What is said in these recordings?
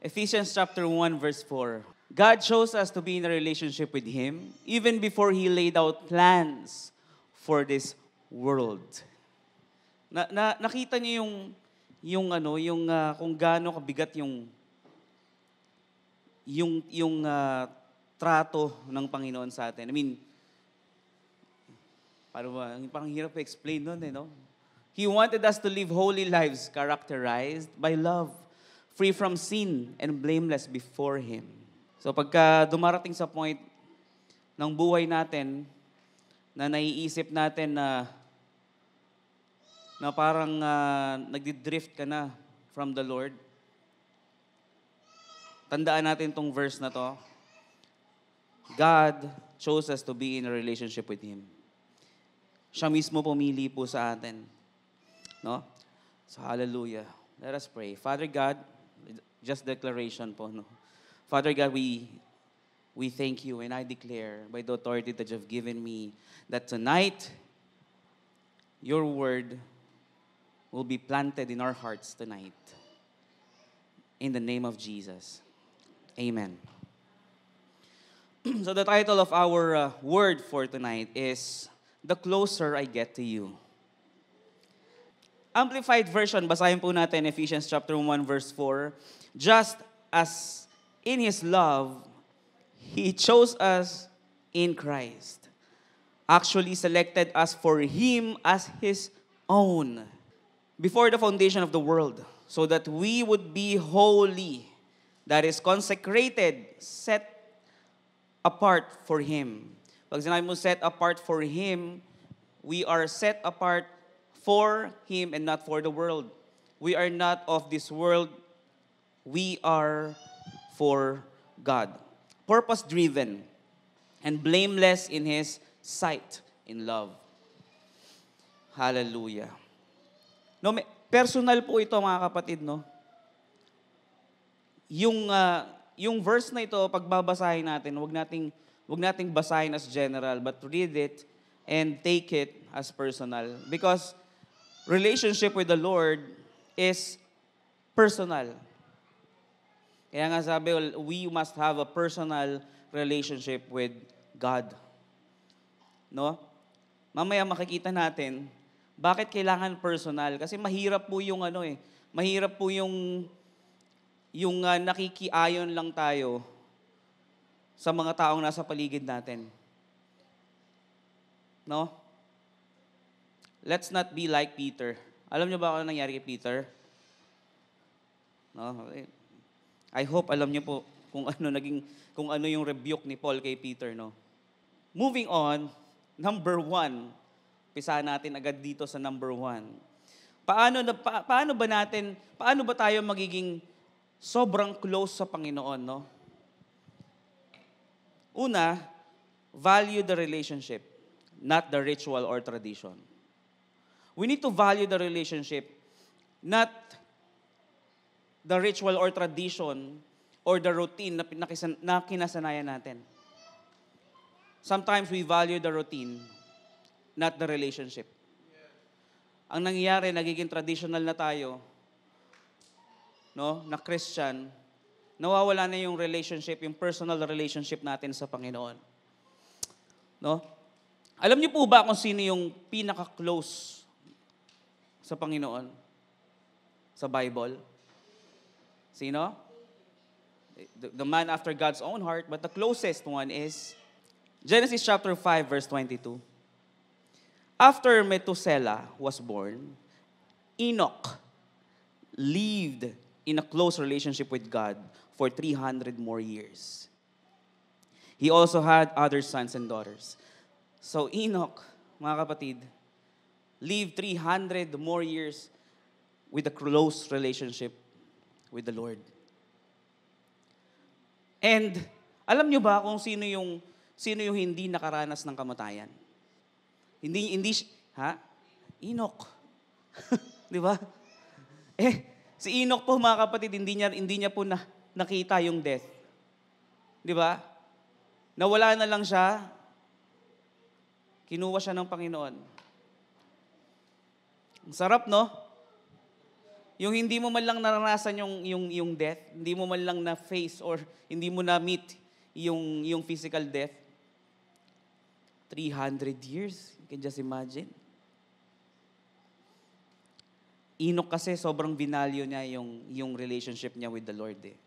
Ephesians chapter 1 verse 4. God chose us to be in a relationship with Him even before He laid out plans for this world. Nakita niyo yung kung gaano kabigat yung trato ng Panginoon sa atin. I mean, parang hirap i-explain nun no? He wanted us to live holy lives characterized by love, free from sin and blameless before Him. So pagka dumarating sa point ng buhay natin na naiisip natin na parang nagdi-drift ka na from the Lord, tandaan natin tong verse na to. God chose us to be in a relationship with Him. Siya mismo pumili po sa atin. No? So, hallelujah. Let us pray. Father God, just declaration po, no? Father God, we thank you and I declare by the authority that you've given me that tonight, your word will be planted in our hearts tonight. In the name of Jesus. Amen. So the title of our word for tonight is, The Closer I Get to You. Amplified version, basahin po natin Ephesians chapter 1 verse 4. Just as in His love, He chose us in Christ. Actually selected us for Him as His own before the foundation of the world, so that we would be holy, that is consecrated, set apart for Him. Pag sinabi mo set apart for Him, we are set apart for Him and not for the world. We are not of this world. We are for God. Purpose-driven and blameless in His sight, in love. Hallelujah. No, personal po ito mga kapatid, no? Yung verse na ito, pagbabasahin natin, wag nating basahin as general, but read it and take it as personal. Because relationship with the Lord is personal. Kaya nga sabi, we must have a personal relationship with God. No? Mamaya makikita natin, bakit kailangan personal? Kasi mahirap po yung mahirap po yung nakikiayon lang tayo sa mga taong nasa paligid natin. No? Let's not be like Peter. Alam niyo ba ano nangyari kay Peter? No? I hope alam niyo po kung ano yung rebuke ni Paul kay Peter, no? Moving on, number 1. Pisahan natin agad dito sa number 1. Paano ba tayo magiging sobrang close sa Panginoon, no? Una, value the relationship, not the ritual or tradition. We need to value the relationship, not the ritual or tradition or the routine na kinasanayan natin. Sometimes we value the routine, not the relationship. Ang nangyayari, nagiging traditional na tayo, no, na Christian, nawawala na yung relationship, yung personal relationship natin sa Panginoon. No? Alam niyo po ba kung sino yung pinaka-close sa Panginoon sa Bible? Sino? The man after God's own heart, but the closest one is Genesis chapter 5 verse 22. After Methuselah was born, Enoch lived in a close relationship with God for 300 more years. He also had other sons and daughters. So Enoch, mga kapatid, lived 300 more years with a close relationship with the Lord. And alam niyo ba kung sino yung hindi nakaranas ng kamatayan? Hindi Enoch. Di ba? Si Enoch po mga kapatid, hindi niya po nakita yung death. Di ba? Nawala na lang siya, kinuha siya ng Panginoon. Ang sarap, no? Yung hindi mo man lang naranasan yung death, hindi mo man lang na-face or hindi mo na-meet yung physical death. 300 years, you can just imagine. Enoch kasi sobrang binalyo niya yung relationship niya with the Lord eh.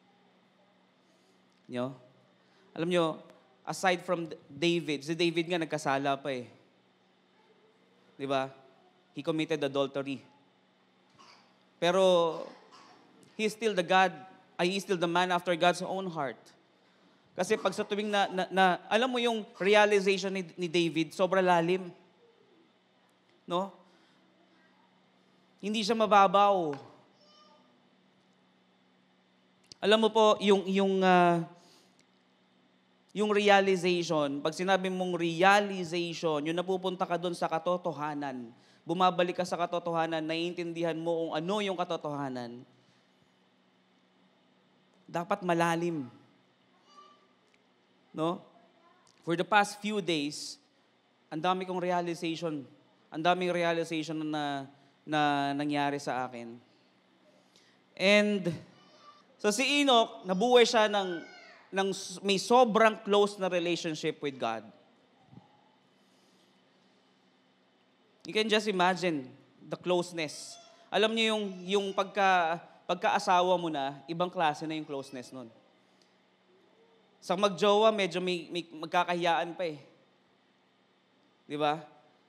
Alam nyo, aside from David, si David nga nagkasala pa eh. Di ba? He committed adultery. Pero, he's still the man after God's own heart. Kasi pag sa tuwing alam mo yung realization ni David, sobra lalim. No? Hindi siya mababaw. Alam mo po, yung realization, pag sinabi mong realization, yung napupunta ka doon sa katotohanan, bumabalik ka sa katotohanan, naiintindihan mo kung ano yung katotohanan, dapat malalim. No? For the past few days, ang daming realization na nangyari sa akin. And so si Enoch, nabuhay siya ng may sobrang close na relationship with God. You can just imagine the closeness. Alam niyo yung pagkaasawa mo na, ibang klase na yung closeness nun. Sa magjowa, medyo may magkakahiyaan pa eh. Di ba?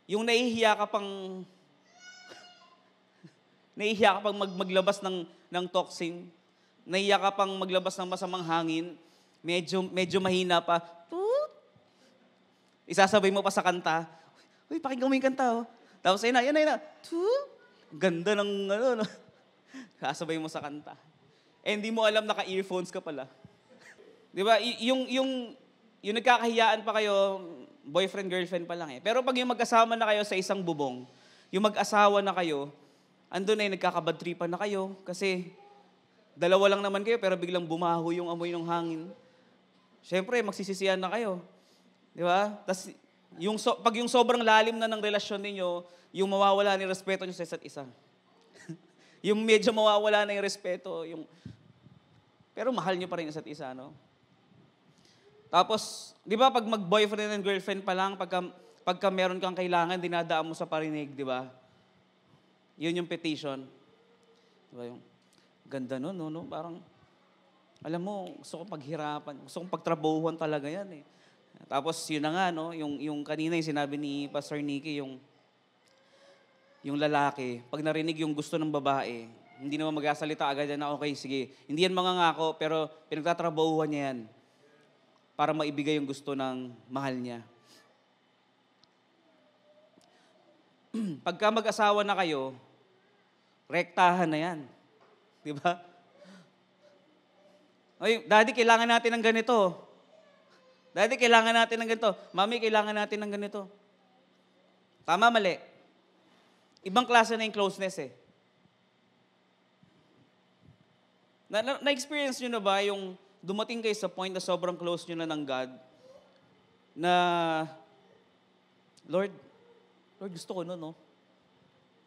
Yung nahihiya ka pang maglabas ng toxin, nahihiya ka pang maglabas ng masamang hangin, medyo mahina pa. Isasabay mo pa sa kanta. Uy, pakinggan mo yung kanta, oh. Tapos ayun na. Ganda ng no? Kasabay mo sa kanta. Eh, hindi mo alam naka-earphones ka pala. Di ba? Yung nagkakahiyaan pa kayo, boyfriend, girlfriend pa lang eh. Pero pag yung magkasama na kayo sa isang bubong, yung mag-asawa na kayo, andun ay nagkakabadtripan na kayo kasi dalawa lang naman kayo pero biglang bumaho yung amoy ng hangin. Siyempre, magsisisiyan na kayo. Di ba? Tapos, pag yung sobrang lalim na ng relasyon ninyo, yung mawawala ng respeto nyo sa isa't isa. Yung medyo mawawala na yung respeto. Pero mahal nyo pa rin isa't isa, no? Tapos, di ba, pag mag-boyfriend and girlfriend pa lang, pagka meron kang kailangan, dinadaan mo sa parinig, di ba? Yun yung petition. Di ba yung ganda nun, no? Parang, alam mo, gusto kong paghirapan, gusto kong pagtrabahuhan talaga yan eh. Tapos yun na nga, no? Yung kanina yung sinabi ni Pastor Nicky, yung lalaki, pag narinig yung gusto ng babae, hindi naman magsasalita agad yan na okay, sige. Hindi yan mangangako, pero pinagtatrabahuhan niya yan para maibigay yung gusto ng mahal niya. Pagka mag-asawa na kayo, rektahan na yan. Di ba? Ay, Daddy, kailangan natin ng ganito. Daddy, kailangan natin ng ganito. Mami, kailangan natin ng ganito. Tama, mali. Ibang klase na yung closeness eh. Na-experience nyo na ba yung dumating kayo sa point na sobrang close nyo na ng God na, Lord, gusto ko no?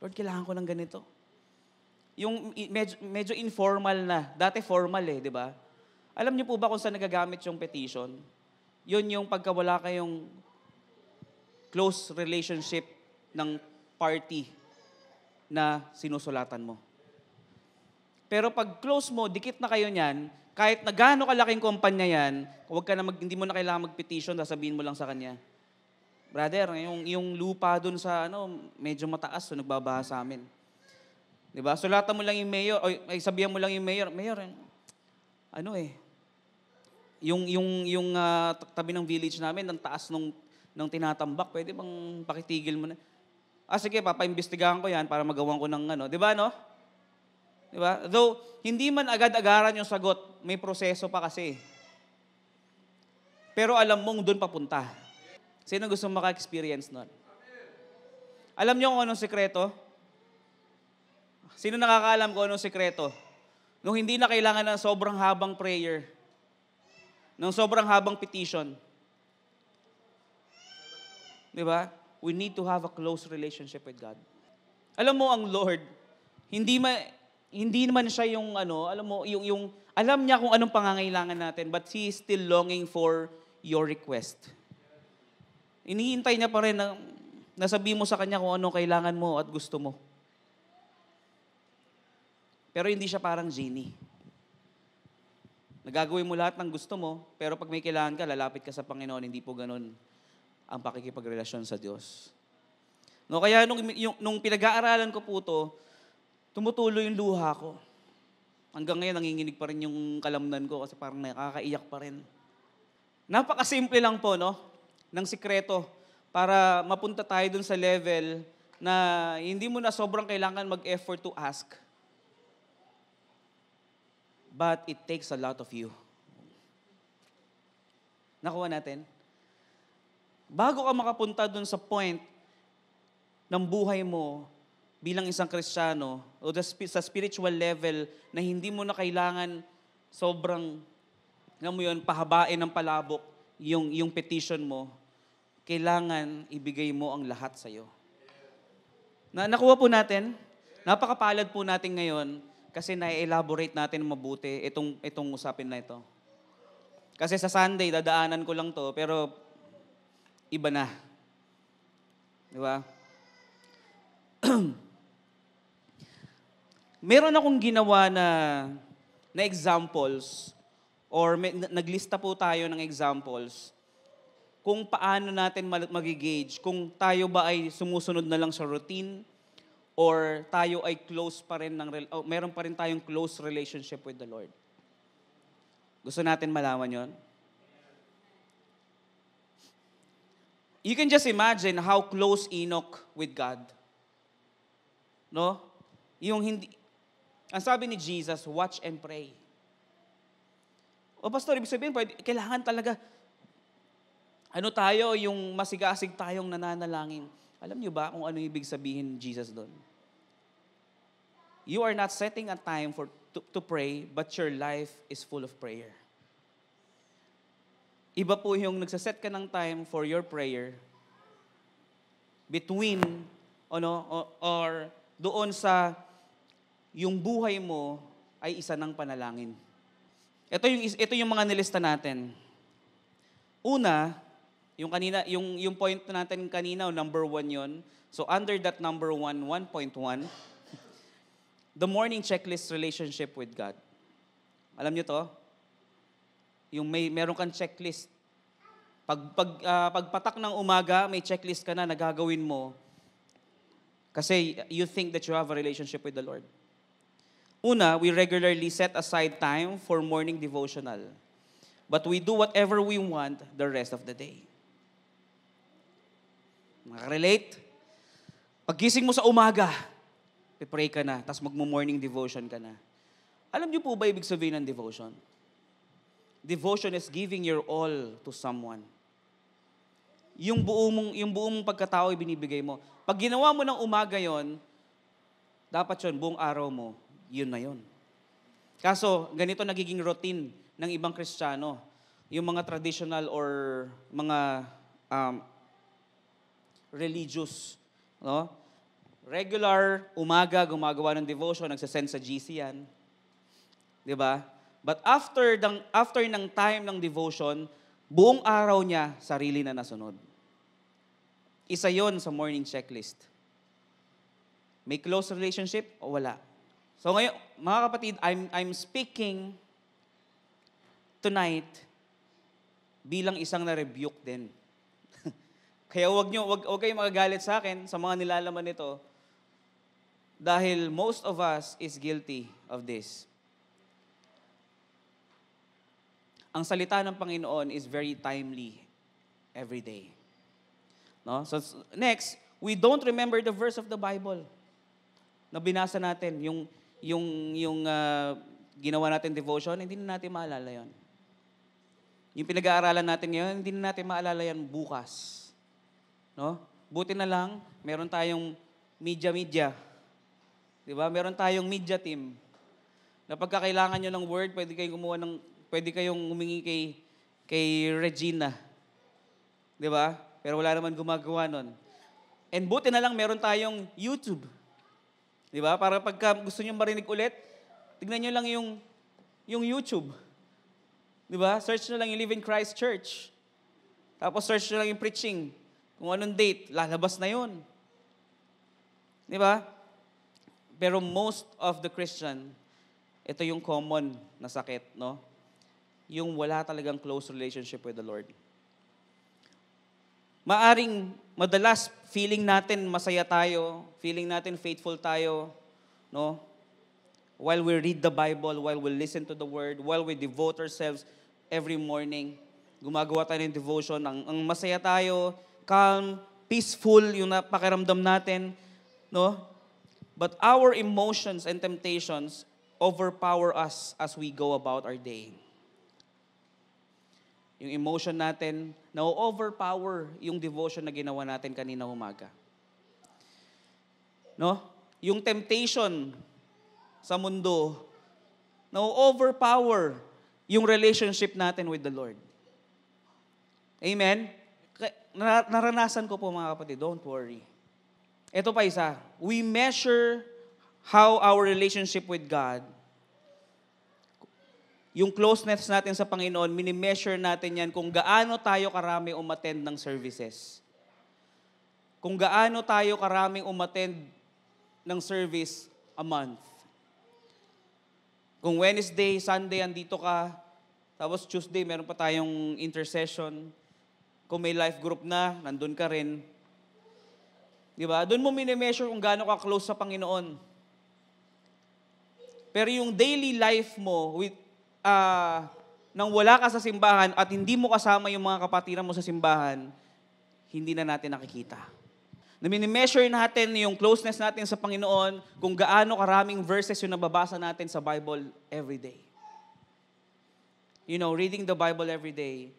Lord, kailangan ko ng ganito. Yung medyo informal na. Dati formal eh, di ba? Alam niyo po ba kung saan nagagamit yung petition? Yun yung pagkawala kayong close relationship ng party na sinusulatan mo. Pero pag close mo, dikit na kayo niyan, kahit na gaano kalaking kumpanya yan, hindi mo na kailangan mag-petition, sasabihin mo lang sa kanya, brother, yung lupa dun sa medyo mataas, so nagbabaha sa amin. Diba? Sulatan mo lang yung mayor, o sabihan mo lang yung mayor, yung tabi ng village namin, ang taas ng tinatambak, pwede bang pakitigil mo na? Sige, papaimbestigahan ko yan para magawan ko ng Diba, no? Diba? Though, hindi man agad-agaran yung sagot, may proseso pa kasi. Pero alam mong doon papunta. Sino gusto maka-experience nun? Alam niyo kung anong sekreto? Sino nakakaalam kung anong sekreto? Nung hindi na kailangan ng sobrang habang prayer, ng sobrang habang petition. Di ba? We need to have a close relationship with God. Alam mo, ang Lord, hindi naman siya yung alam mo, yung alam niya kung anong pangangailangan natin, but He is still longing for your request. Iniintay niya pa rin na nasabi mo sa Kanya kung anong kailangan mo at gusto mo. Pero hindi siya parang genie. Nagagawin mo lahat ng gusto mo, pero pag may kailangan ka, lalapit ka sa Panginoon, hindi po ganun ang pakikipagrelasyon sa Diyos. No, kaya nung pinag-aaralan ko po to, tumutuloy yung luha ko. Hanggang ngayon, nanginginig pa rin yung kalamnan ko kasi parang nakakaiyak pa rin. Napakasimple lang po, no? Ng sikreto para mapunta tayo dun sa level na hindi mo na sobrang kailangan mag-effort to ask. But it takes a lot of you. Nakuha natin? Bago ka makapunta dun sa point ng buhay mo bilang isang Kristiyano o sa spiritual level na hindi mo na kailangan sobrang, alam mo yun, pahabain ng palabok yung petition mo, kailangan ibigay mo ang lahat sa'yo. Nakuha po natin, napakapalad po natin ngayon kasi na-elaborate natin mabuti itong usapin na ito. Kasi sa Sunday, dadaanan ko lang to, pero iba na. Di ba? Meron akong ginawa na examples or naglista po tayo ng examples kung paano natin mag-gauge kung tayo ba ay sumusunod na lang sa routine or tayo ay close pa rin meron pa rin tayong close relationship with the Lord. Gusto natin malaman yon? You can just imagine how close Enoch with God. No? Ang sabi ni Jesus, watch and pray. O pastor, ibig sabihin, kailangan talaga, tayo, yung masigasig tayong nananalangin. Alam niyo ba kung ano ibig sabihin Jesus doon? You are not setting a time to pray, but your life is full of prayer. Iba po yung nagsaset ka ng time for your prayer between, or doon sa yung buhay mo ay isa ng panalangin. Ito yung mga nilista natin. Una, yung point natin kanina, number 1 yon. So under that number 1.1, the morning checklist relationship with God. Alam niyo to? Yung meron kang checklist. Pagpatak ng umaga, may checklist ka na gagawin mo kasi you think that you have a relationship with the Lord. Una, we regularly set aside time for morning devotional. But we do whatever we want the rest of the day. Makarelate? Paggising mo sa umaga, pipray ka na, tapos magmo-morning devotion ka na. Alam niyo po ba ibig sabihin ng devotion? Devotion is giving your all to someone. Yung buong mong pagkatao ibinibigay mo. Pag ginawa mo ng umaga yon, dapat yon, buong araw mo, yun na yun. Kaso, ganito nagiging routine ng ibang Kristiyano. Yung mga traditional or mga religious. No? Regular, umaga, gumagawa ng devotion, nagsasend sa GC yan. Diba? But after ng time ng devotion, buong araw niya, sarili na nasunod. Isa yon sa morning checklist. May close relationship o wala? So ngayon, mga kapatid, I'm speaking tonight bilang isang na-rebuke din. Kaya wag kayong magagalit sa akin sa mga nilalaman nito dahil most of us is guilty of this. Ang salita ng Panginoon is very timely every day. No? So next, we don't remember the verse of the Bible na binasa natin, yung ginawa natin devotion, hindi na natin maalala yon. Yung pinag-aaralan natin ngayon, hindi na natin maalala yan bukas. No? Buti na lang, meron tayong media. Di ba? Meron tayong media team. Na pagkakailangan nyo ng word, pwede kayong humingi kay Regina. Di ba? Pero wala naman gumagawa nun. And buti na lang, meron tayong YouTube. Di ba? Para pagka gusto nyo marinig ulit, tignan nyo lang yung YouTube. Di ba? Search nyo lang yung Live in Christ Church. Tapos search nyo lang yung preaching. Kung anong date, lalabas na yun. Di ba? Pero most of the Christian, ito yung common na sakit, no? Yung wala talagang close relationship with the Lord. Maaring madalas feeling natin masaya tayo, feeling natin faithful tayo, no? While we read the Bible, while we listen to the Word, while we devote ourselves every morning, gumagawa tayo ng devotion, ang masaya tayo, calm, peaceful yung pakiramdam natin, no? But our emotions and temptations overpower us as we go about our day. Yung emotion natin, na-overpower yung devotion na ginawa natin kanina umaga. No? Yung temptation sa mundo, na-overpower yung relationship natin with the Lord. Amen? Naranasan ko po mga kapatid, don't worry. Ito pa isa, we measure how our relationship with God, yung closeness natin sa Panginoon, mini-measure natin yan kung gaano tayo karami umattend ng services. Kung gaano tayo karaming umattend ng service a month. Kung Wednesday, Sunday, andito ka, tapos Tuesday, meron pa tayong intercession. Kung may life group na, nandun ka rin. Di ba? Doon mo mini-measure kung gaano ka close sa Panginoon. Pero yung daily life mo, nang wala ka sa simbahan at hindi mo kasama yung mga kapatiran mo sa simbahan, hindi na natin nakikita. Na mini-measure natin yung closeness natin sa Panginoon kung gaano karaming verses yung nababasa natin sa Bible every day. You know, reading the Bible every day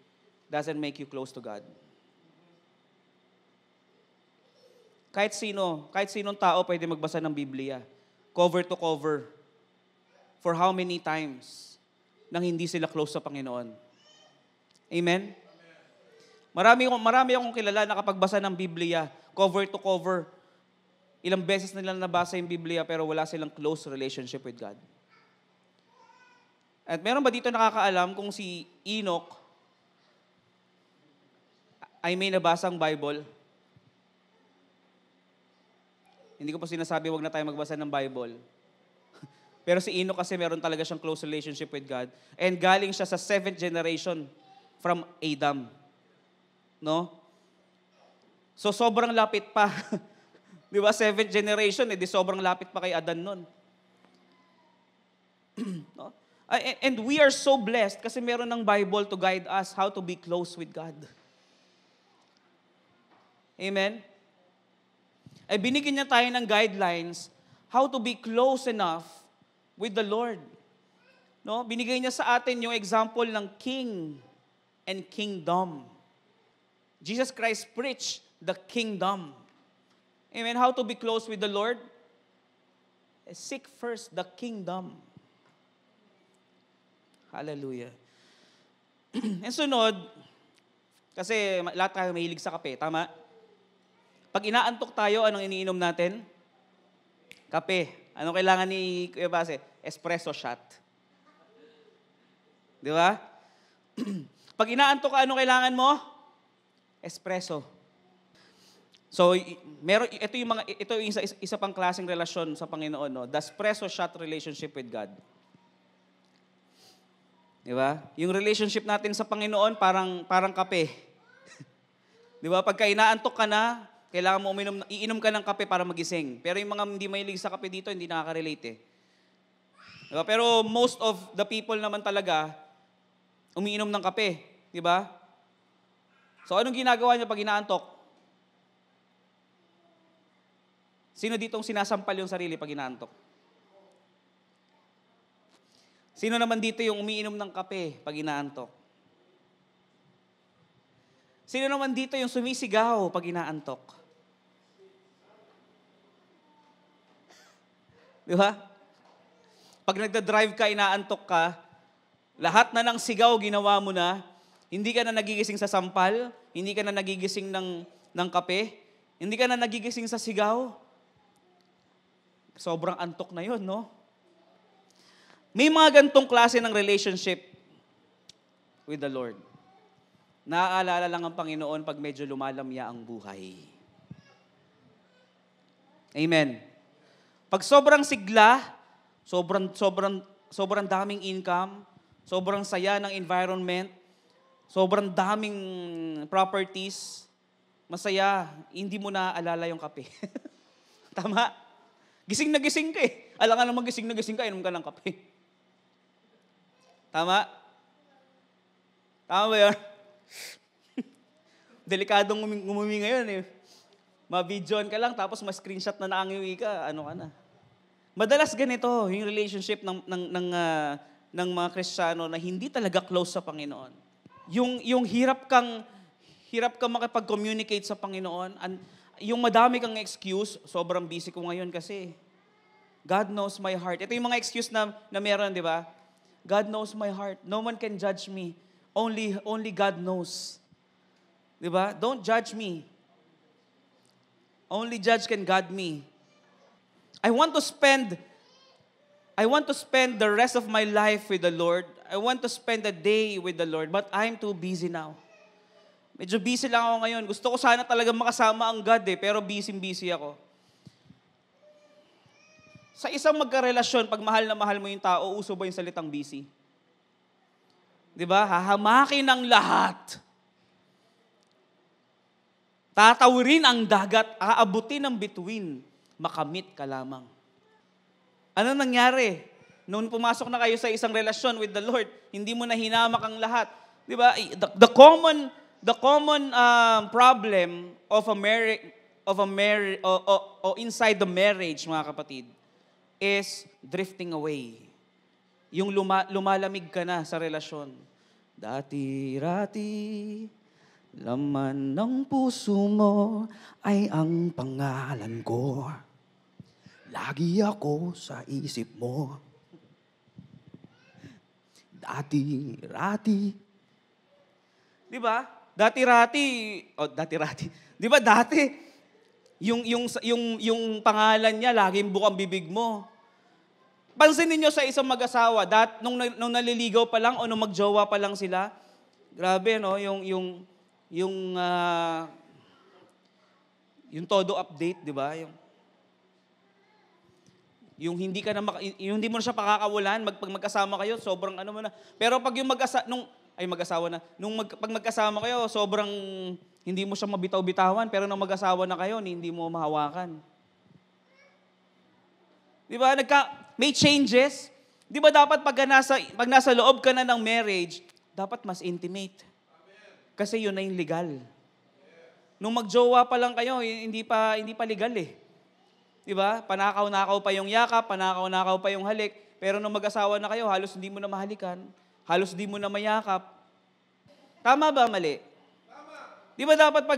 doesn't make you close to God. Kahit sinong tao pwede magbasa ng Biblia, cover to cover, for how many times nang hindi sila close sa Panginoon. Amen? Marami akong kilala na kapagbasa ng Biblia, cover to cover, ilang beses nila nabasa yung Biblia pero wala silang close relationship with God. At meron ba dito nakakaalam kung si Enoch ay may nabasang Bible? Hindi ko pa sinasabi wag na tayo magbasa ng Bible. Pero si Enoch kasi meron talaga siyang close relationship with God. And galing siya sa 7th generation from Adam. No? So sobrang lapit pa. Di ba? 7th generation, di sobrang lapit pa kay Adan nun. No? And we are so blessed kasi meron ng Bible to guide us how to be close with God. Amen? Ay binigyan niya tayo ng guidelines how to be close enough with the Lord. No? Binigay niya sa atin yung example ng king and kingdom. Jesus Christ preached the kingdom. Amen? How to be close with the Lord? Seek first the kingdom. Hallelujah. And sunod, kasi lahat tayo mahilig sa kape, tama? Pag inaantok tayo, anong iniinom natin? Kape. Anong kailangan ni Kuya Base? Espresso shot. Di ba? Pag inaantok ka, anong kailangan mo? Espresso. So, ito yung isa pang klaseng relasyon sa Panginoon, no? The espresso shot relationship with God. Di ba? Yung relationship natin sa Panginoon parang kape. Di ba? Pagka inaantok ka na, kailangan mo iinom ka ng kape para magising. Pero yung mga hindi mahilig sa kape dito, hindi nakaka-relate eh. Diba? Pero most of the people naman talaga, umiinom ng kape. Diba? So anong ginagawa niya pag inaantok? Sino ditong sinasampal yung sarili pag inaantok? Sino naman dito yung umiinom ng kape pag inaantok? Sino naman dito yung sumisigaw pag inaantok? Di ba? Pag nagda-drive ka, inaantok ka, lahat na ng sigaw ginawa mo na, hindi ka na nagigising sa sampal, hindi ka na nagigising ng kape, hindi ka na nagigising sa sigaw. Sobrang antok na yun, no? May mga gantong klase ng relationship with the Lord. Naaalala lang ang Panginoon pag medyo lumalamya ang buhay. Amen. Pag sobrang sigla, sobrang daming income, sobrang saya ng environment, sobrang daming properties, masaya, hindi mo naaalala yung kape. Tama? Gising na gising ka eh. Alam ka naman gising na gising ka, inom ka ng kape. Tama? Tama ba yun? Delikadong umumi ngayon eh. Ma-videoan ka lang, tapos ma-screenshot na naangiwi ka, ano ka na. Madalas ganito, yung relationship ng mga Kristiyano na hindi talaga close sa Panginoon. Yung hirap kang makipag-communicate sa Panginoon, yung madami kang excuse, sobrang busy ko ngayon kasi God knows my heart. Ito yung mga excuse na meron, di ba? God knows my heart. No one can judge me. Only God knows. Di ba? Don't judge me. Only judge can God me. I want to spend the rest of my life with the Lord. I want to spend a day with the Lord, but I'm too busy now. Medyo busy lang ako ngayon. Gusto ko sana talaga makasama ang God pero busy ako. Sa isang magkarelasyon, pag mahal na mahal mo yung tao, uso ba yung salitang busy? Di ba? Hahamakin ang lahat. Tatawirin ang dagat, aabutin ang bituin, makamit ka lamang. Ano nangyari? Noon pumasok na kayo sa isang relasyon with the Lord, hindi mo na hinamak ang lahat. Di ba? The common problem of a marriage or inside the marriage, mga kapatid, is drifting away. Yung lumalamig ka na sa relasyon. Dati-rati, laman ng puso mo ay ang pangalan ko. Lagi ako sa isip mo. Dati-rati. Di ba? Dati-rati. Di ba dati? Yung pangalan niya, laging bukang bibig mo. Pansinin niyo sa isang mag-asawa, nung naliligaw pa lang o nung magjowa pa lang sila, grabe, no? Yung todo update, di ba? Yung hindi mo na siya pakakawalan, pag magkasama kayo, sobrang ano mo na. Pero pag pag magkasama kayo, sobrang hindi mo siya mabitaw-bitawan, pero nung mag-asawa na kayo, hindi mo mahawakan. Di ba? May changes. Di ba dapat pag nasa loob ka na ng marriage, dapat mas intimate. Kasi yun na yung legal. Nung magjowa pa lang kayo, hindi pa legal eh. Di ba? Panakaw-nakaw pa yung yakap, panakaw-nakaw pa yung halik. Pero nung mag-asawa na kayo, halos hindi mo na mahalikan. Halos hindi mo na mayakap. Tama ba, mali? Tama. Di ba dapat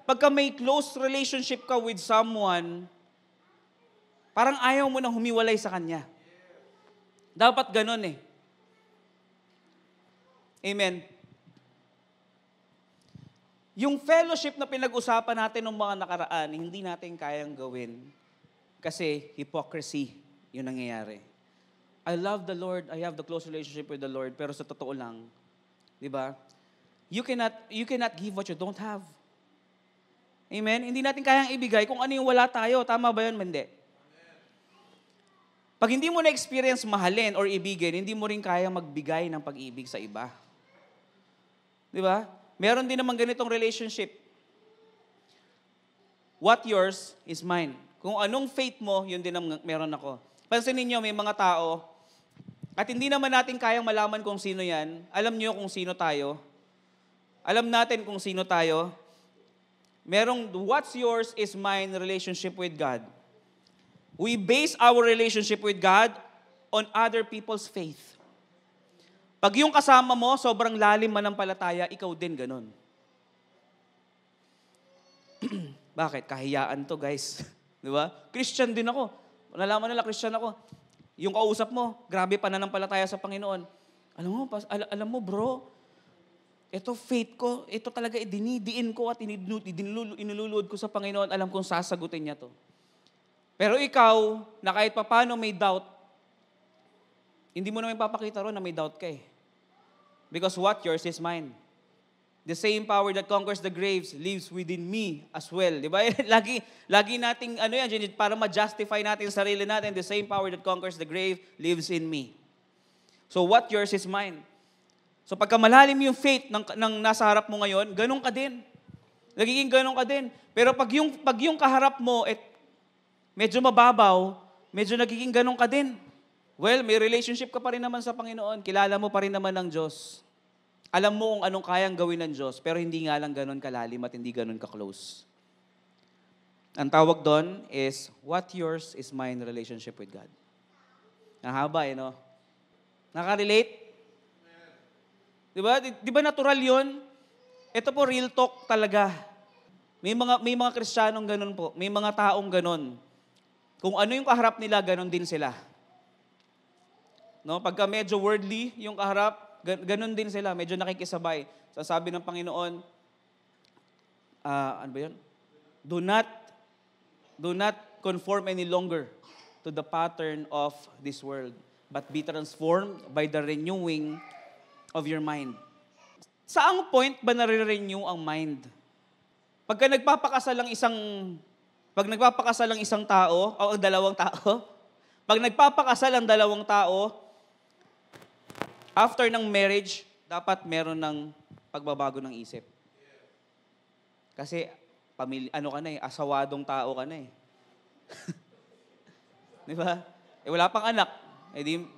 pagka may close relationship ka with someone, parang ayaw mo nang humiwalay sa kanya. Dapat ganun eh. Amen. Yung fellowship na pinag-usapan natin ng mga nakaraan, hindi natin kayang gawin kasi hypocrisy yung nangyayari. I love the Lord, I have the close relationship with the Lord, pero sa totoo lang, di ba? You cannot give what you don't have. Amen? Hindi natin kayang ibigay kung ano yung wala tayo. Tama ba yun, hindi? Pag hindi mo na-experience mahalin or ibigin, hindi mo rin kaya magbigay ng pag-ibig sa iba. Di ba? Meron din naman ganitong relationship. What yours is mine. Kung anong faith mo, yun din ang meron ako. Pansinin niyo, may mga tao, at hindi naman natin kayang malaman kung sino yan. Alam niyo kung sino tayo. Alam natin kung sino tayo. Merong what's yours is mine relationship with God. We base our relationship with God on other people's faith. Pag yung kasama mo, sobrang lalim manampalataya, ikaw din ganun. Bakit? Kahiyaan to, guys. Di ba? Christian din ako. Nalaman nila, Christian ako. Yung kausap mo, grabe pananampalataya sa Panginoon. Alam mo bro, ito faith ko, ito talaga dinidiin ko at iniluluod ko sa Panginoon. Alam kong sasagutin niya to. Pero ikaw, na kahit papano may doubt, hindi mo naman papakita ron na may doubt ka eh. Because what yours is mine. The same power that conquers the graves lives within me as well. Di ba? lagi nating, para ma-justify natin sa sarili natin, the same power that conquers the grave lives in me. So what yours is mine. So pagka malalim yung faith ng nasa harap mo ngayon, ganun ka din. Nagiging ganun ka din. Pero pag yung kaharap mo, medyo mababaw, medyo nagiging ganun ka din. Well, may relationship ka pa rin naman sa Panginoon. Kilala mo pa rin naman ng Diyos. Alam mo kung anong kayang gawin ng Diyos, pero hindi nga lang ganun kalalim at hindi ganun ka-close. Ang tawag doon is, what yours is mine relationship with God. Nahaba no? Nakarelate? Di ba natural yun? Ito po, real talk talaga. May mga Kristiyanong ganun po. May mga taong ganun. Kung ano yung kaharap nila, ganun din sila. No? Pagka medyo worldly yung kaharap, ganun din sila. Medyo nakikisabay. Sasabi ng Panginoon, ano ba yun? Do not conform any longer to the pattern of this world, but be transformed by the renewing of your mind. Saang point ba nare-renew ang mind? Pag nagpapakasal ang isang tao, o ang dalawang tao, pag nagpapakasal ang dalawang tao, after ng marriage, dapat meron ng pagbabago ng isip. Kasi, asawadong tao ka na eh. Di ba? Wala pang anak.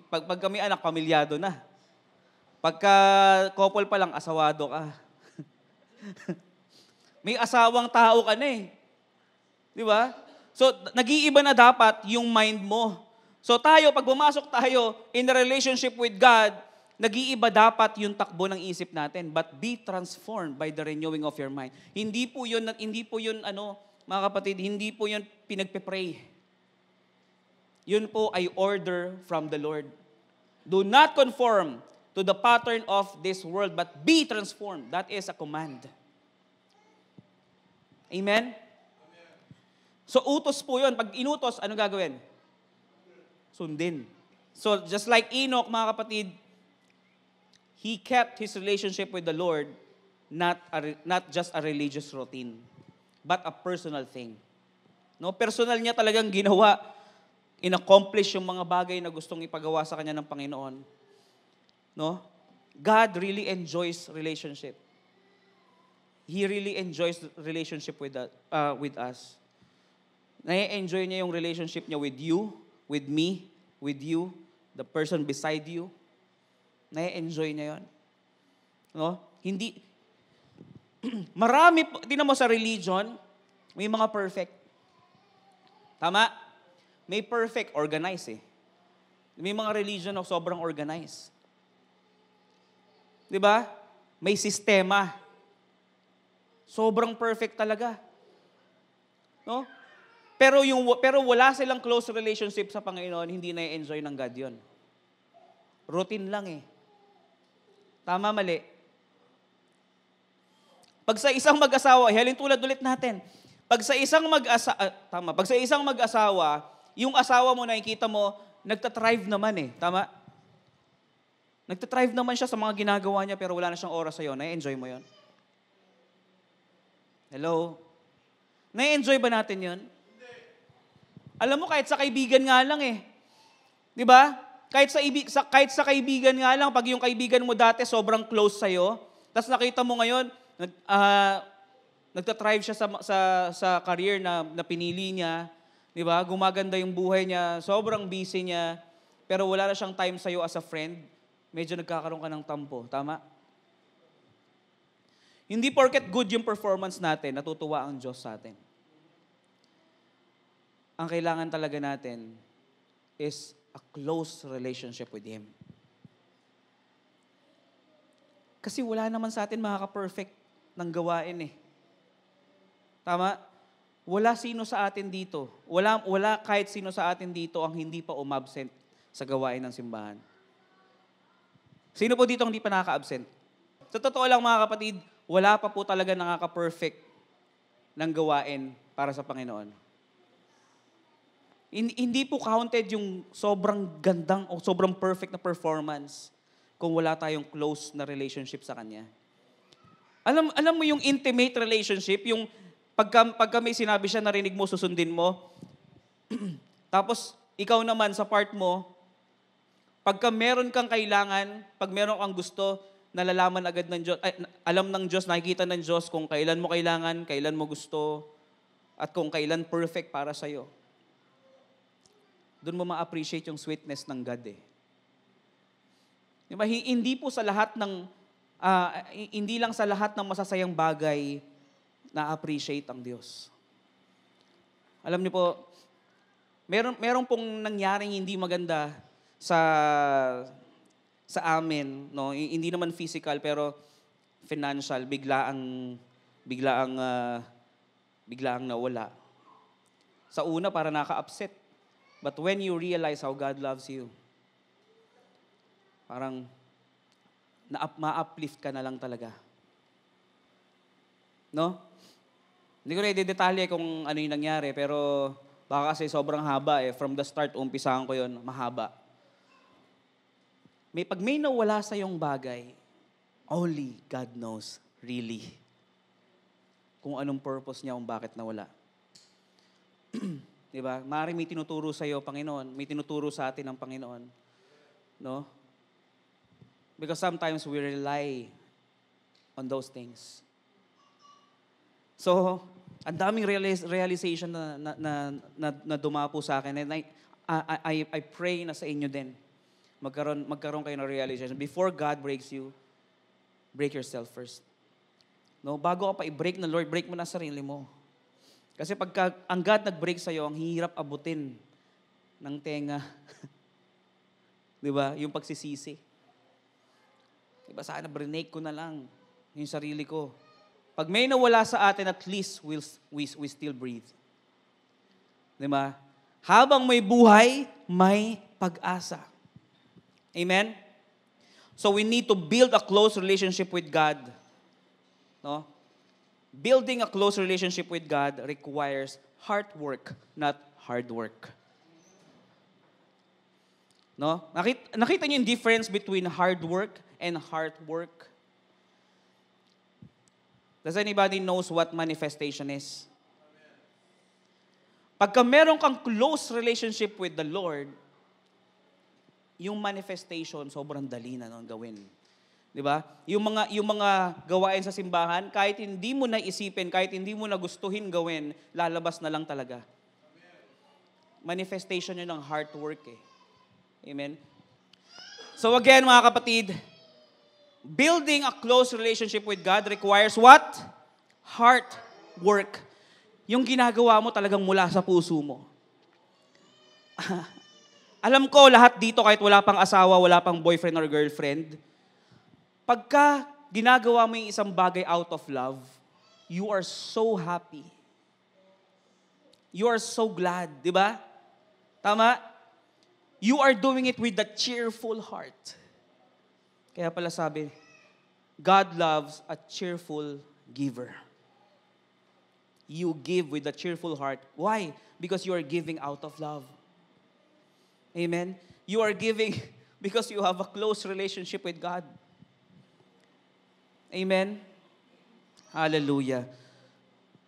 Pag kami anak, pamilyado na. Pagka couple pa lang, asawado ka. May asawang tao ka na eh. Di ba? So, nag-iiba na dapat yung mind mo. So tayo, pag pumasok tayo in a relationship with God, nag-iiba dapat yung takbo ng isip natin. But be transformed by the renewing of your mind. Hindi po yun, mga kapatid, hindi po yun pinagpe-pray. Yun po ay order from the Lord. Do not conform to the pattern of this world, but be transformed. That is a command. Amen? So, utos po yun. Pag inutos, ano gagawin? Sundin. So, just like Enoch, mga kapatid, he kept his relationship with the Lord, not just a religious routine, but a personal thing. No, personal niya talagang ginawa, in-accomplish yung mga bagay na gustong ipagawa sa kanya ng Panginoon. No? God really enjoys relationship. He really enjoys relationship with us. Nai-enjoy niya yung relationship niya with you, with me, with you, the person beside you. Nai-enjoy niya yun. No? Hindi, marami, tingnan mo sa religion, may mga perfect. Tama? May perfect, organized eh. May mga religion na sobrang organized. Di ba? May sistema. Sobrang perfect talaga. No? Pero wala silang close relationship sa Panginoon, hindi na-enjoy ng God yun. Routine lang eh. Tama, mali. Pag sa isang mag-asawa, halin tulad ulit natin. Pag sa isang mag-asawa, yung asawa mo nakikita mo, nagtatrive naman eh. Tama? Nagtatrive naman siya sa mga ginagawa niya pero wala na siyang oras sa'yo. Na-enjoy mo yon? Hello? Na-enjoy ba natin yon? Alam mo, kahit sa kaibigan nga lang eh. Di ba? Kahit sa kaibigan nga lang, pag yung kaibigan mo dati sobrang close sa'yo, tapos nakita mo ngayon, nagtatrive siya sa career na pinili niya, di ba? Gumaganda yung buhay niya, sobrang busy niya, pero wala na siyang time sa'yo as a friend, medyo nagkakaroon ka ng tampo. Tama? Hindi porket good yung performance natin, natutuwa ang Diyos sa atin. Ang kailangan talaga natin is a close relationship with Him. Kasi wala naman sa atin makaka-perfect ng gawain eh. Tama? Wala sino sa atin dito. Wala kahit sino sa atin dito ang hindi pa umabsent sa gawain ng simbahan. Sino po dito ang hindi pa nakaka-absent? Sa totoo lang mga kapatid, wala pa po talaga nakaka-perfect ng gawain para sa Panginoon. Hindi po counted yung sobrang gandang o sobrang perfect na performance kung wala tayong close na relationship sa Kanya. Alam mo yung intimate relationship, yung pagka may sinabi siya, narinig mo, susundin mo. Tapos, ikaw naman sa part mo, pagka meron kang kailangan, pag meron kang gusto, nalalaman agad ng Diyos, alam ng Diyos, nakikita ng Diyos kung kailan mo kailangan, kailan mo gusto, at kung kailan perfect para sa'yo. Doon mo ma-appreciate yung sweetness ng God eh. Diba? Hindi po sa lahat ng, hindi lang sa lahat ng masasayang bagay na-appreciate ang Diyos. Alam niyo po, meron pong nangyaring hindi maganda sa amin, no? Hindi naman physical pero financial, biglaang nawala. Sa una para naka-upset. But when you realize how God loves you, parang ma-uplift ka na lang talaga. No? Hindi ko na i-detalye kung ano yung nangyari, pero baka kasi sobrang haba eh. From the start, umpisahan ko yun, mahaba. Pag may nawala sa yung bagay, only God knows, really, kung anong purpose niya, kung bakit nawala. Diba? Maaaring may tinuturo sa iyo, Panginoon. May tinuturo sa atin ng Panginoon. No? Because sometimes we rely on those things. So, ang daming realization na dumapo sa akin. And I pray na sa inyo din. Magkaroon kayo ng realization. Before God breaks you, break yourself first. No? Bago ka pa i-break ng Lord, break mo na sarili mo. Kasi pagka ang God nag-break sa'yo, ang hirap abutin ng tenga. Di ba? Yung pagsisisi. Di ba? Sana brinake ko na lang yung sarili ko. Pag may nawala sa atin, at least we still breathe. Di ba? Habang may buhay, may pag-asa. Amen? So we need to build a close relationship with God. No? Building a close relationship with God requires hard work, not hard work. No? Nakita niyo yung difference between hard work and hard work? Does anybody knows what manifestation is? Pagka meron kang close relationship with the Lord, yung manifestation sobrang dali na nun gawin. 'Di ba? Yung mga gawain sa simbahan, kahit hindi mo na isipin, kahit hindi mo na gustuhin gawin, lalabas na lang talaga. Manifestation yun ng hard work eh. Amen? So again, mga kapatid, building a close relationship with God requires what? Heart work. Yung ginagawa mo talagang mula sa puso mo. Alam ko lahat dito, kahit wala pang asawa, wala pang boyfriend or girlfriend, pagka ginagawa mo yung isang bagay out of love, you are so happy. You are so glad, di ba? Tama? You are doing it with a cheerful heart. Kaya pala sabi, God loves a cheerful giver. You give with a cheerful heart. Why? Because you are giving out of love. Amen? You are giving because you have a close relationship with God. Amen? Hallelujah.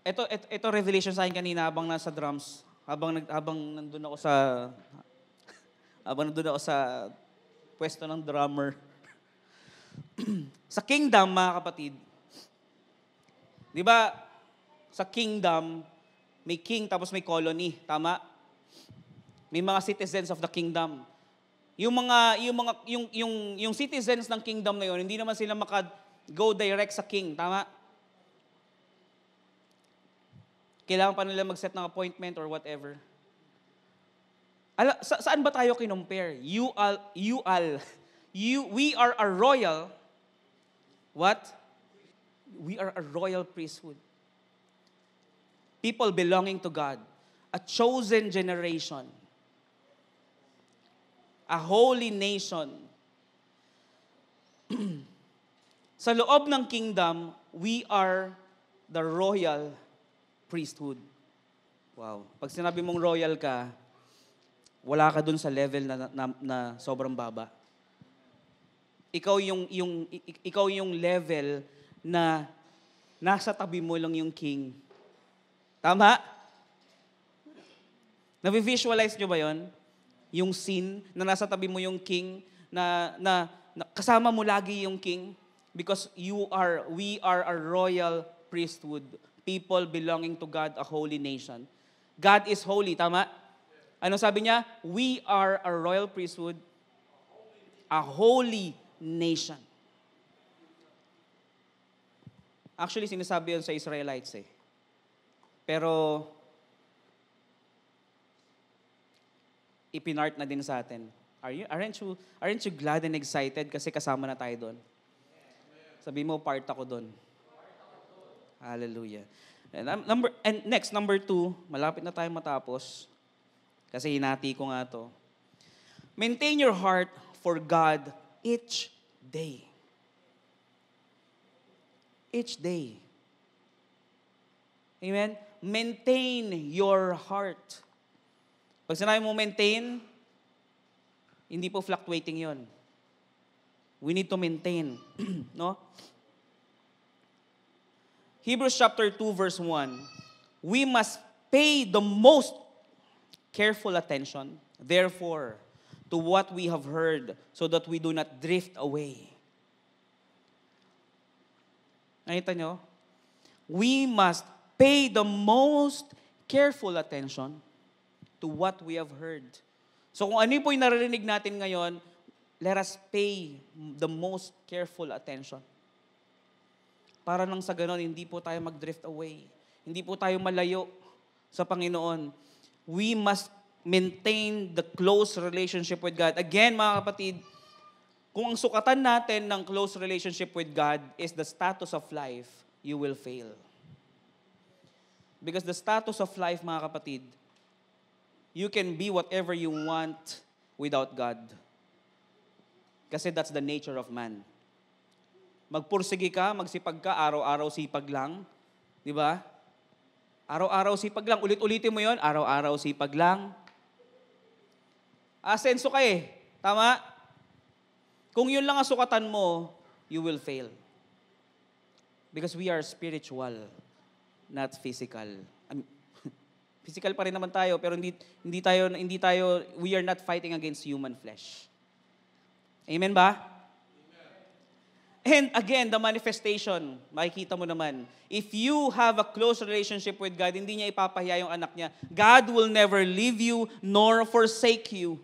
Ito revelation sa akin kanina habang nasa drums, habang nandun ako sa pwesto ng drummer. Sa kingdom, mga kapatid, di ba, sa kingdom, may king tapos may colony, tama? May mga citizens of the kingdom. Yung citizens ng kingdom na yun, hindi naman sila go direct sa king, tama? Kailangan pa nila mag-set ng appointment or whatever. Saan ba tayo kinumpare? We are a royal, what? We are a royal priesthood. People belonging to God. A chosen generation. A holy nation. Sa loob ng kingdom, we are the royal priesthood. Wow. Pag sinabi mong royal ka, wala ka dun sa level na sobrang baba. Ikaw yung level na nasa tabi mo lang yung king. Tama? Navi-visualize nyo ba yon? Yung scene na nasa tabi mo yung king, na kasama mo lagi yung king, because we are a royal priesthood, people belonging to God, a holy nation. God is holy, tama? Ano sabi niya? We are a royal priesthood, a holy nation. Actually, sinasabi yun sa Israelites eh. Pero, ipinart na din sa atin. Aren't you glad and excited kasi kasama na tayo doon? Sabi mo, part ako doon. Hallelujah. And next, number 2, malapit na tayo matapos. Kasi hinati ko nga to. Maintain your heart for God each day. Each day. Amen? Maintain your heart. Pag sinabi mo maintain, hindi po fluctuating yon. We need to maintain. No? Hebrews chapter 2 verse 1. We must pay the most careful attention, therefore, to what we have heard, so that we do not drift away. Nakita nyo? We must pay the most careful attention to what we have heard. So kung ano po yung naririnig natin ngayon, let us pay the most careful attention. Para nang sa ganon, hindi po tayo mag-drift away. Hindi po tayo malayo sa Panginoon. We must maintain the close relationship with God. Again, mga kapatid, kung ang sukatan natin ng close relationship with God is the status of life, you will fail. Because the status of life, mga kapatid, you can be whatever you want without God. Kasi that's the nature of man. Magpursige ka, magsipag ka, araw-araw sipag lang. Di ba? Araw-araw sipag lang. Ulit-ulitin mo yon, araw-araw sipag lang. Asenso ka eh. Tama? Kung yun lang ang sukatan mo, you will fail. Because we are spiritual, not physical. Physical pa rin naman tayo, pero hindi tayo, we are not fighting against human flesh. Amen ba? And again, the manifestation, makikita mo naman, if you have a close relationship with God, hindi niya ipapahiya yung anak niya. God will never leave you nor forsake you.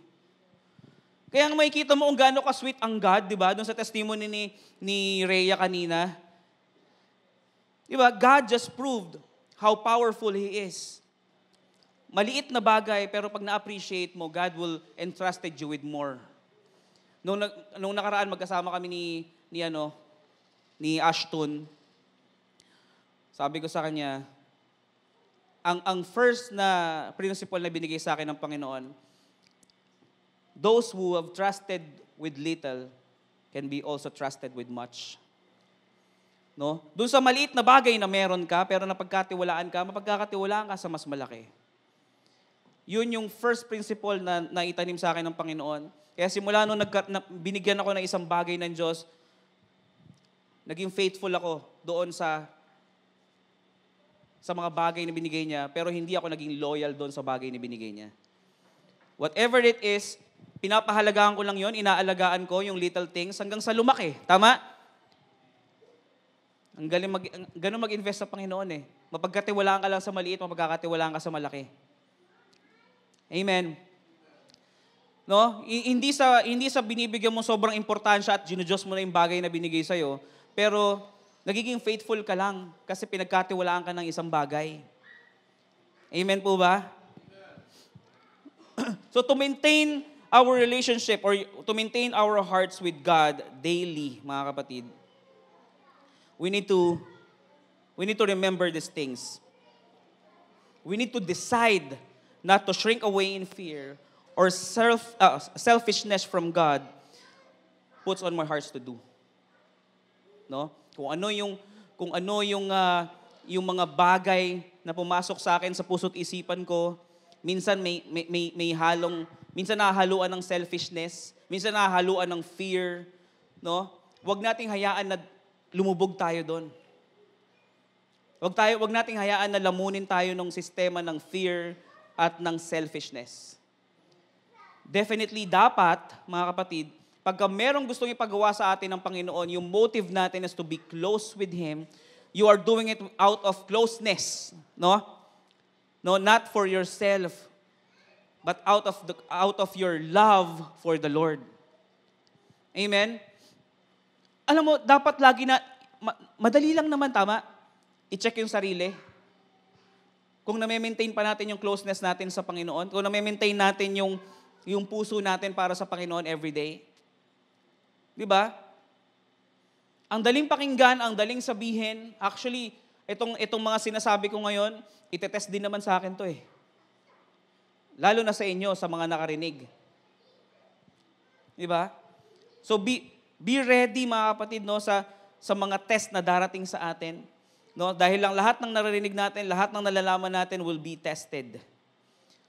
Kaya nga makikita mo kung gaano ka-sweet ang God, di ba? Doon sa testimony ni Rhea kanina. Di ba? God just proved how powerful He is. Maliit na bagay, pero pag na-appreciate mo, God will entrusted you with more. Nung nakaraan, magkasama kami ni Ashton. Sabi ko sa kanya, ang first na principle na binigay sa akin ng Panginoon, those who have trusted with little can be also trusted with much. No? Doon sa maliit na bagay na meron ka, pero napagkatiwalaan ka, mapagkakatiwalaan ka sa mas malaki. Yun yung first principle na naitanim sa akin ng Panginoon. Kaya simula nung binigyan ako ng isang bagay ng Diyos, naging faithful ako doon sa mga bagay na binigay niya, pero hindi ako naging loyal doon sa bagay na binigay niya. Whatever it is, pinapahalagaan ko lang yon, inaalagaan ko yung little things hanggang sa lumaki. Tama? Ang galing ganun mag-invest sa Panginoon eh. Mapagkatiwalaan ka lang sa maliit, mapagkakatiwalaan ka sa malaki. Amen. No? Hindi sa binibigyan mo sobrang importansya at ginudiyos mo na yung bagay na binigay sa'yo, pero nagiging faithful ka lang kasi pinagkatiwalaan ka ng isang bagay. Amen po ba? So to maintain our relationship or to maintain our hearts with God daily, mga kapatid, we need to remember these things. We need to decide not to shrink away in fear or selfishness from God puts on my hearts to do. No? Kung ano yung mga bagay na pumasok sa akin sa puso't isipan ko, minsan may halong minsan nahahaluan ng selfishness, minsan nahahaluan ng fear, no? Huwag nating hayaan na lumubog tayo doon. Huwag nating hayaan na lamunin tayo ng sistema ng fear at ng selfishness. Definitely dapat, mga kapatid, pagka merong gustong ipagawa sa atin ng Panginoon, yung motive natin is to be close with Him. You are doing it out of closeness, no? No, not for yourself, but out of your love for the Lord. Amen? Alam mo, dapat lagi madali lang naman, tama? I-check yung sarili. Kung na-maintain pa natin yung closeness natin sa Panginoon, kung na-maintain natin yung puso natin para sa Panginoon everyday. Di ba? Ang daling pakinggan, ang daling sabihin. Actually, itong mga sinasabi ko ngayon, itetest din naman sa akin to eh. Lalo na sa inyo, sa mga nakarinig. Di ba? So be ready, mga kapatid, no, sa mga test na darating sa atin. No? Dahil lang lahat ng naririnig natin, lahat ng nalalaman natin will be tested.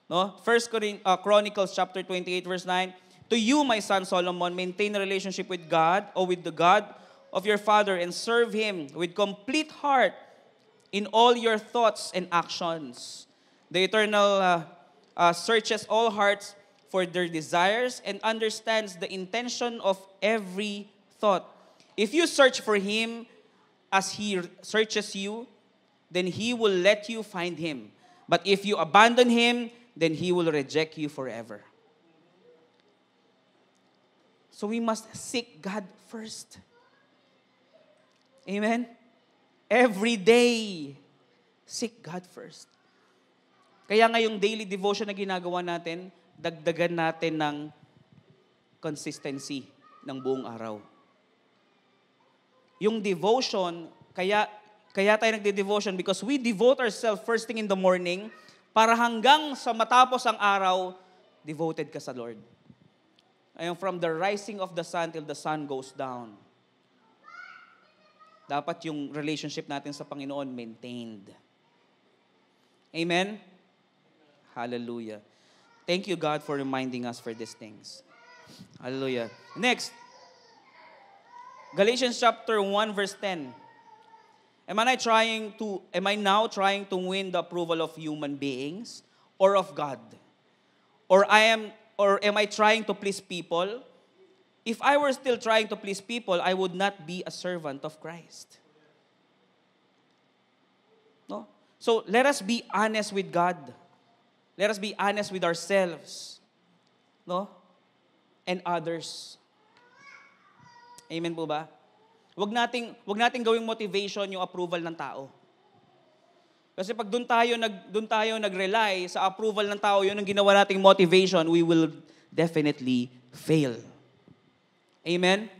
No? 1 Chronicles chapter 28 verse 9, "To you, my son Solomon, maintain a relationship with God or with the God of your father and serve Him with complete heart in all your thoughts and actions. The Eternal searches all hearts for their desires and understands the intention of every thought. If you search for Him as He searches you, then He will let you find Him. But if you abandon Him, then He will reject you forever." So we must seek God first. Amen? Every day, seek God first. Kaya nga yung daily devotion na ginagawa natin, dagdagan natin ng consistency ng buong araw. Yung devotion, kaya tayo nagde-devotion because we devote ourselves first thing in the morning para hanggang sa matapos ang araw, devoted ka sa Lord. Ayun, from the rising of the sun till the sun goes down. Dapat yung relationship natin sa Panginoon maintained. Amen? Hallelujah. Thank you, God, for reminding us for these things. Hallelujah. Next, Galatians chapter 1 verse 10. Am I now trying to win the approval of human beings or of God? Or am I trying to please people? If I were still trying to please people, I would not be a servant of Christ. No? So let us be honest with God. Let us be honest with ourselves. No? And others. Amen po ba? Wag nating gawing motivation yung approval ng tao. Kasi pag doon tayo nag-rely sa approval ng tao, yun ang ginawa nating motivation, we will definitely fail. Amen?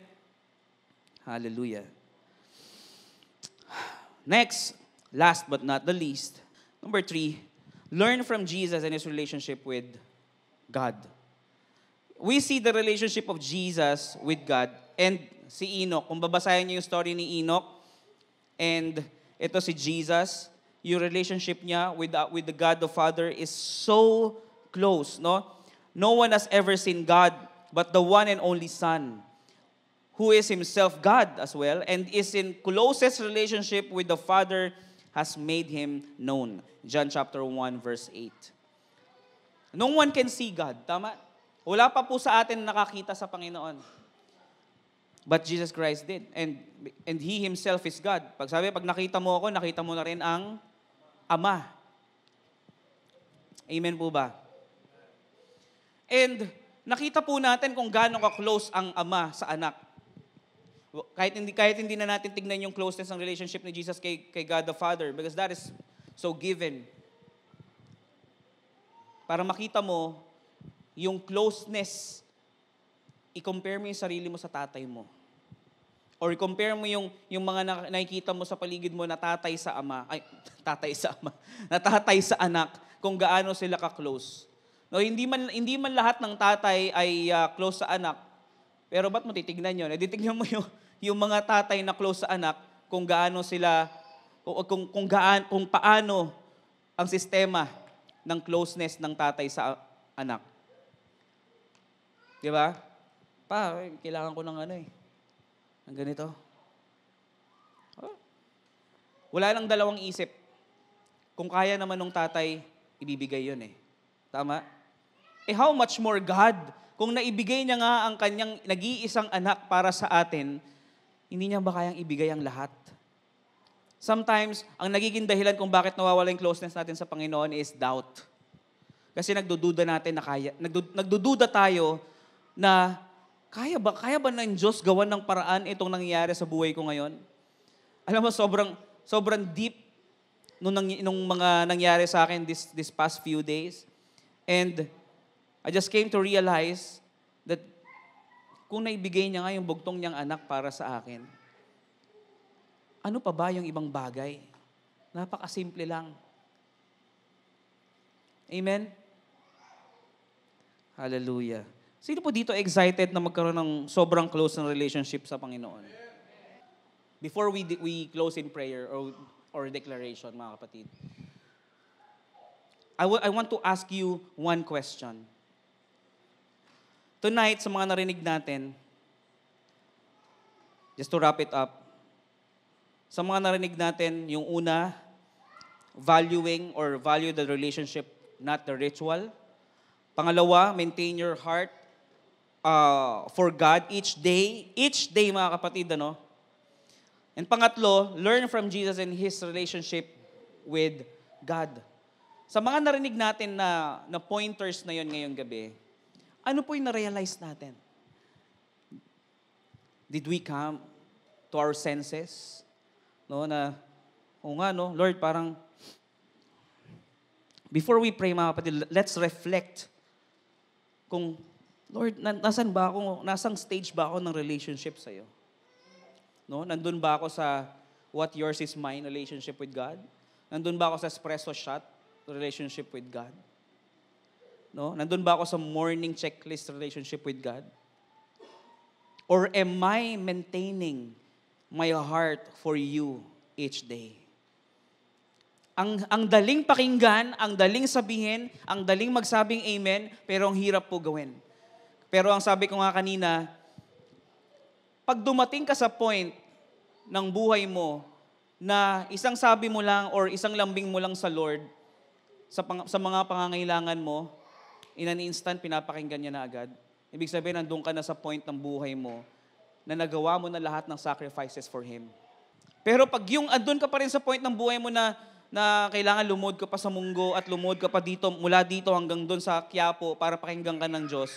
Hallelujah. Next, last but not the least, number 3, learn from Jesus and His relationship with God. We see the relationship of Jesus with God and si Enoch. Kung babasahin niyo yung story ni Enoch, and ito si Jesus, yung relationship niya with the God the Father is so close, no? No one has ever seen God but the one and only Son, who is Himself God as well, and is in closest relationship with the Father, has made Him known. John chapter 1 verse 8. No one can see God, tama? Wala pa po sa atin nakakita sa Panginoon. But Jesus Christ did. And He Himself is God. Pag nakita mo ako, nakita mo na rin ang Ama. Amen po ba? And nakita po natin kung gaano ka-close ang Ama sa anak. Kahit hindi na natin tignan yung closeness ng relationship ni Jesus kay God the Father, because that is so given. Para makita mo yung closeness, i-compare mo yung sarili mo sa tatay mo. Or i-compare mo yung mga nakikita mo sa paligid mo na tatay sa ama, na tatay sa anak, kung gaano sila ka-close. No, hindi man lahat ng tatay ay close sa anak, pero ba't mo titignan yun? Titignan mo yung mga tatay na close sa anak, kung gaano sila, kung paano ang sistema ng closeness ng tatay sa anak. Di ba? Pa, kailangan ko ng ng ganito. Oh. Wala nang dalawang isip. Kung kaya naman nung tatay, ibibigay yun eh. Tama? How much more God? Kung naibigay niya nga ang kanyang nag-iisang anak para sa atin, hindi niya ba kayang ibigay ang lahat? Sometimes, ang nagiging dahilan kung bakit nawawala yung closeness natin sa Panginoon is doubt. Kasi nagdududa natin na kaya, nagdududa tayo na kaya ba ng Diyos gawan ng paraan itong nangyayari sa buhay ko ngayon? Alam mo, sobrang deep nung mga nangyari sa akin this past few days. And I just came to realize that kung naibigay niya nga yung bugtong niyang anak para sa akin, ano pa ba yung ibang bagay? Napakasimple lang. Amen? Hallelujah. Sino po dito excited na magkaroon ng sobrang close na relationship sa Panginoon? Before we close in prayer or declaration, mga kapatid, I want to ask you one question. Tonight, sa mga narinig natin, just to wrap it up, sa mga narinig natin, yung una, value the relationship, not the ritual. Pangalawa, maintain your heart for God each day. Each day, mga kapatid, And pangatlo, learn from Jesus and His relationship with God. Sa mga narinig natin na pointers na yon ngayong gabi, ano po yung na-realize natin? Did we come to our senses? Lord, parang, before we pray, mga kapatid, let's reflect kung, Lord, nasang stage ba ako ng relationship sa'yo? Nandun ba ako sa what yours is mine relationship with God? Nandun ba ako sa espresso shot relationship with God? Nandun ba ako sa morning checklist relationship with God? Or am I maintaining my heart for you each day? Ang daling pakinggan, ang daling sabihin, ang daling magsabing amen, pero ang hirap po gawin. Pero ang sabi ko nga kanina, pag dumating ka sa point ng buhay mo na isang sabi mo lang or isang lambing mo lang sa Lord sa mga pangangailangan mo, in an instant, pinapakinggan niya na agad. Ibig sabihin, nandun ka na sa point ng buhay mo na nagawa mo na lahat ng sacrifices for Him. Pero pag yung andun ka pa rin sa point ng buhay mo na kailangan lumod ka pa sa munggo at lumod ka pa dito, mula dito hanggang doon sa Quiapo para pakinggan ka ng Diyos,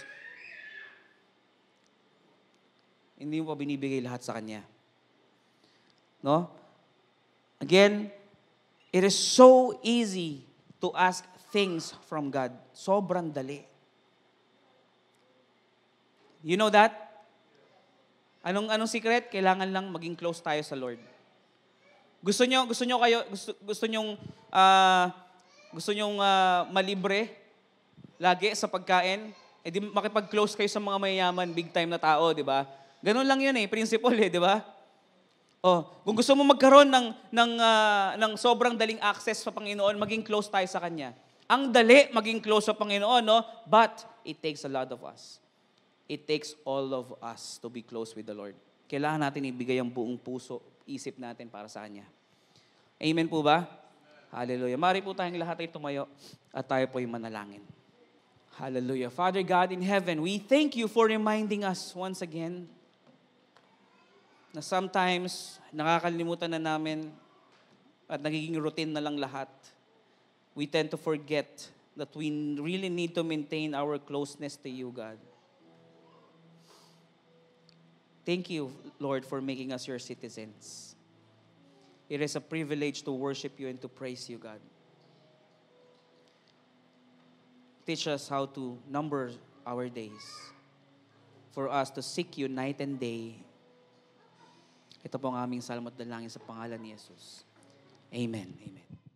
hindi mo pa binibigay lahat sa Kanya. Again, it is so easy to ask things from God. Sobrang dali. You know that? Anong secret? Kailangan lang maging close tayo sa Lord. Gusto nyong malibre lagi sa pagkain? Di makipag-close kayo sa mga mayayaman, big time na tao, di ba? Ganun lang yun principle di ba? Kung gusto mo magkaroon ng sobrang daling access sa Panginoon, maging close tayo sa Kanya. Ang dali maging close sa Panginoon, but it takes a lot of us. It takes all of us to be close with the Lord. Kailangan natin ibigay ang buong puso, isip natin para sa Kanya. Amen po ba? Hallelujah. Mari po tayong lahat ay tumayo at tayo po ay manalangin. Hallelujah. Father God in heaven, we thank you for reminding us once again na sometimes nakakalimutan na namin at nagiging routine na lang lahat. We tend to forget that we really need to maintain our closeness to you, God. Thank you, Lord, for making us your citizens. It is a privilege to worship you and to praise you, God. Teach us how to number our days for us to seek you night and day. Ito po ang aming salamat dalangin sa pangalan ni Jesus. Amen. Amen.